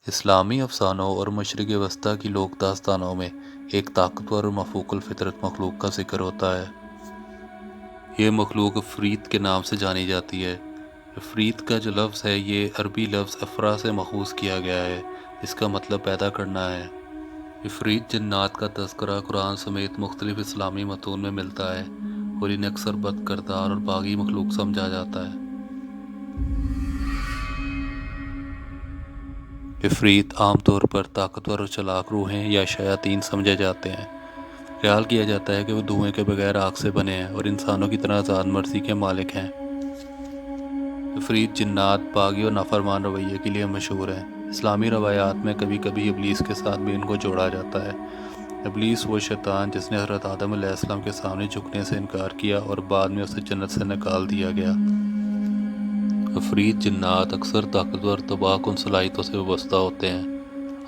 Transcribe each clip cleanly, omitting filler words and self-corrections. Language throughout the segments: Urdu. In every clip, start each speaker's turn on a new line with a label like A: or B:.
A: اسلامی افسانوں اور مشرق وسطیٰ کی لوک داستانوں میں ایک طاقتور اور مفوق الفطرت مخلوق کا ذکر ہوتا ہے۔ یہ مخلوق عفریت کے نام سے جانی جاتی ہے۔ عفریت کا جو لفظ ہے یہ عربی لفظ افرا سے ماخوذ کیا گیا ہے، اس کا مطلب پیدا کرنا ہے۔ عفریت جنات کا تذکرہ قرآن سمیت مختلف اسلامی متون میں ملتا ہے اور انہیں اکثر بد کردار اور باغی مخلوق سمجھا جاتا ہے۔ عفریت عام طور پر طاقتور اور چلاک روحیں یا شیاطین سمجھے جاتے ہیں۔ خیال کیا جاتا ہے کہ وہ دھوئیں کے بغیر آگ سے بنے ہیں اور انسانوں کی طرح آزاد مرضی کے مالک ہیں۔ عفریت جنات باغی اور نافرمان رویے کے لیے مشہور ہیں۔ اسلامی روایات میں کبھی کبھی ابلیس کے ساتھ بھی ان کو جوڑا جاتا ہے۔ ابلیس وہ شیطان جس نے حضرت آدم علیہ السلام کے سامنے جھکنے سے انکار کیا اور بعد میں اسے جنت سے نکال دیا گیا۔ عفریت جنات اکثر طاقتور تباہ کن صلاحیتوں سے وابستہ ہوتے ہیں۔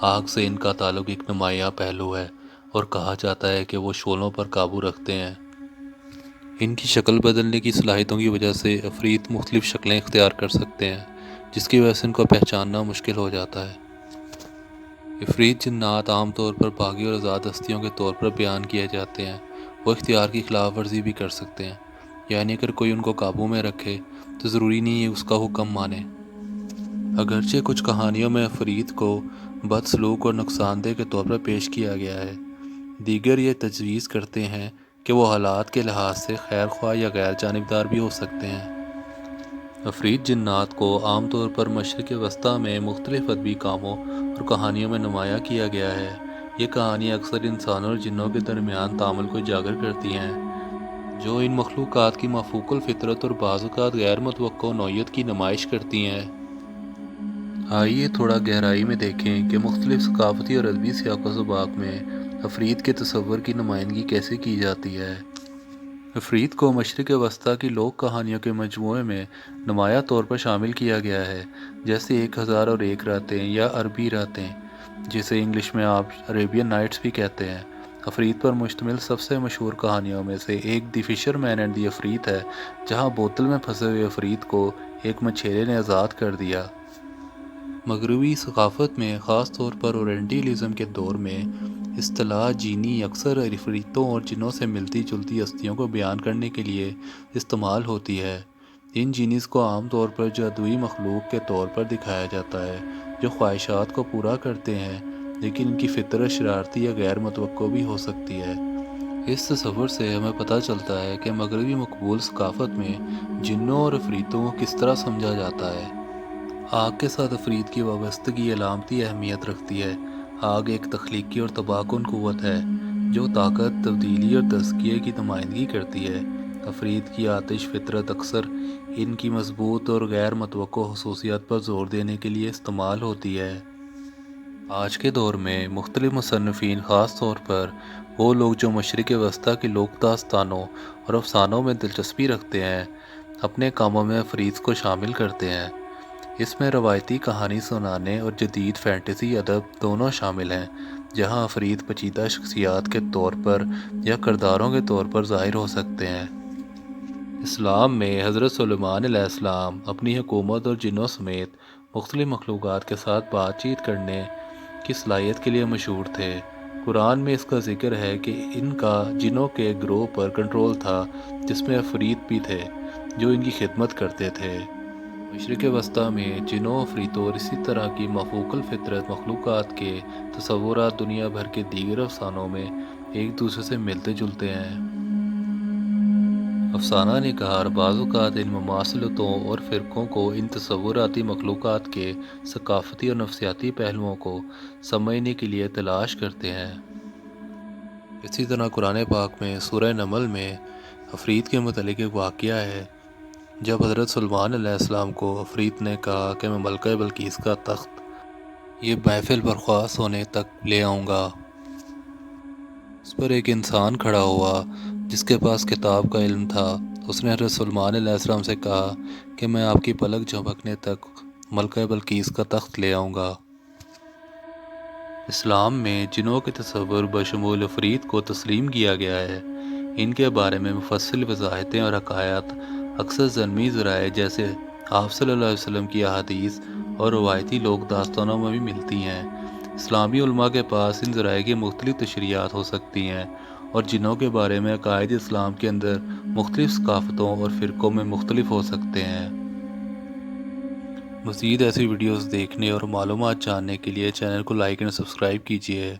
A: آگ سے ان کا تعلق ایک نمایاں پہلو ہے اور کہا جاتا ہے کہ وہ شعلوں پر قابو رکھتے ہیں۔ ان کی شکل بدلنے کی صلاحیتوں کی وجہ سے عفریت مختلف شکلیں اختیار کر سکتے ہیں، جس کی وجہ سے ان کو پہچاننا مشکل ہو جاتا ہے۔ عفریت جنات عام طور پر باغی اور آزاد ہستیوں کے طور پر بیان کیے جاتے ہیں۔ وہ اختیار کی خلاف ورزی بھی کر سکتے ہیں، یعنی اگر کوئی ان کو قابو میں رکھے تو ضروری نہیں ہے اس کا حکم مانے۔ اگرچہ کچھ کہانیوں میں عفریت کو بد سلوک اور نقصان دہ کے طور پر پیش کیا گیا ہے، دیگر یہ تجویز کرتے ہیں کہ وہ حالات کے لحاظ سے خیر خواہ یا غیر جانبدار بھی ہو سکتے ہیں۔ عفریت جنات کو عام طور پر مشرق وسطیٰ میں مختلف ادبی کاموں اور کہانیوں میں نمایاں کیا گیا ہے۔ یہ کہانیاں اکثر انسانوں اور جنوں کے درمیان تعامل کو اجاگر کرتی ہیں، جو ان مخلوقات کی مفوق الفطرت اور بعض اوقات غیر متوقع نوعیت کی نمائش کرتی ہیں۔ آئیے تھوڑا گہرائی میں دیکھیں کہ مختلف ثقافتی اور ادبی سیاق و سباق میں عفریت کے تصور کی نمائندگی کیسے کی جاتی ہے۔ عفریت کو مشرق وسطیٰ کی لوک کہانیوں کے مجموعے میں نمایاں طور پر شامل کیا گیا ہے، جیسے 1001 راتیں یا عربی راتیں، جسے انگلش میں آپ عریبین نائٹس بھی کہتے ہیں۔ عفریت پر مشتمل سب سے مشہور کہانیوں میں سے ایک دی فشر مین اینڈ دی عفریت ہے، جہاں بوتل میں پھنسے ہوئے عفریت کو ایک مچھیرے نے آزاد کر دیا۔ مغربی ثقافت میں خاص طور پر اورینٹیلزم کے دور میں اصطلاح جینی اکثر عفریتوں اور جنوں سے ملتی جلتی ہستیوں کو بیان کرنے کے لیے استعمال ہوتی ہے۔ ان جینیز کو عام طور پر جادوئی مخلوق کے طور پر دکھایا جاتا ہے جو خواہشات کو پورا کرتے ہیں، لیکن ان کی فطرت شرارتی یا غیر متوقع بھی ہو سکتی ہے۔ اس تصور سے ہمیں پتہ چلتا ہے کہ مغربی مقبول ثقافت میں جنوں اور عفریتوں کو کس طرح سمجھا جاتا ہے۔ آگ کے ساتھ عفریت کی وابستگی علامتی اہمیت رکھتی ہے۔ آگ ایک تخلیقی اور تباہ کن قوت ہے جو طاقت، تبدیلی اور تزکیے کی نمائندگی کرتی ہے۔ عفریت کی آتش فطرت اکثر ان کی مضبوط اور غیر متوقع خصوصیات پر زور دینے کے لیے استعمال ہوتی ہے۔ آج کے دور میں مختلف مصنفین، خاص طور پر وہ لوگ جو مشرق وسطیٰ کی لوک داستانوں اور افسانوں میں دلچسپی رکھتے ہیں، اپنے کاموں میں عفریت کو شامل کرتے ہیں۔ اس میں روایتی کہانی سنانے اور جدید فینٹیسی ادب دونوں شامل ہیں، جہاں عفریت پیچیدہ شخصیات کے طور پر یا کرداروں کے طور پر ظاہر ہو سکتے ہیں۔ اسلام میں حضرت سلیمان علیہ السلام اپنی حکومت اور جنوں سمیت مختلف مخلوقات کے ساتھ بات چیت کرنے کی صلاحیت کے لیے مشہور تھے۔ قرآن میں اس کا ذکر ہے کہ ان کا جنوں کے گروہ پر کنٹرول تھا، جس میں عفریت بھی تھے جو ان کی خدمت کرتے تھے۔ مشرق وسطیٰ میں جنوں، عفریتوں اور اسی طرح کی مفوق الفطرت مخلوقات کے تصورات دنیا بھر کے دیگر افسانوں میں ایک دوسرے سے ملتے جلتے ہیں۔ افسانہ نگار بعض اوقات ان مماثلتوں اور فرقوں کو ان تصوراتی مخلوقات کے ثقافتی اور نفسیاتی پہلوؤں کو سمجھنے کے لیے تلاش کرتے ہیں۔ اسی طرح قرآن پاک میں سورہ نمل میں عفریت کے متعلق ایک واقعہ ہے، جب حضرت سلیمان علیہ السلام کو عفریت نے کہا کہ میں ملکہ بلقیس کا تخت یہ محفل برخاست ہونے تک لے آؤں گا۔ اس پر ایک انسان کھڑا ہوا جس کے پاس کتاب کا علم تھا۔ اس نے حضرت سلیمان علیہ السلام سے کہا کہ میں آپ کی پلک جھپکنے تک ملکہ بلقیس کا تخت لے آؤں گا۔ اسلام میں جنوں کے تصور بشمول عفریت کو تسلیم کیا گیا ہے۔ ان کے بارے میں مفصل وضاحتیں اور حکایات اکثر ضمنی ذرائع جیسے آپ صلی اللہ علیہ وسلم کی احادیث اور روایتی لوک داستانوں میں بھی ملتی ہیں۔ اسلامی علماء کے پاس ان ذرائع کی مختلف تشریحات ہو سکتی ہیں اور جنوں کے بارے میں عقائد اسلام کے اندر مختلف ثقافتوں اور فرقوں میں مختلف ہو سکتے ہیں۔ مزید ایسی ویڈیوز دیکھنے اور معلومات جاننے کے لیے چینل کو لائک اور سبسکرائب کیجیے۔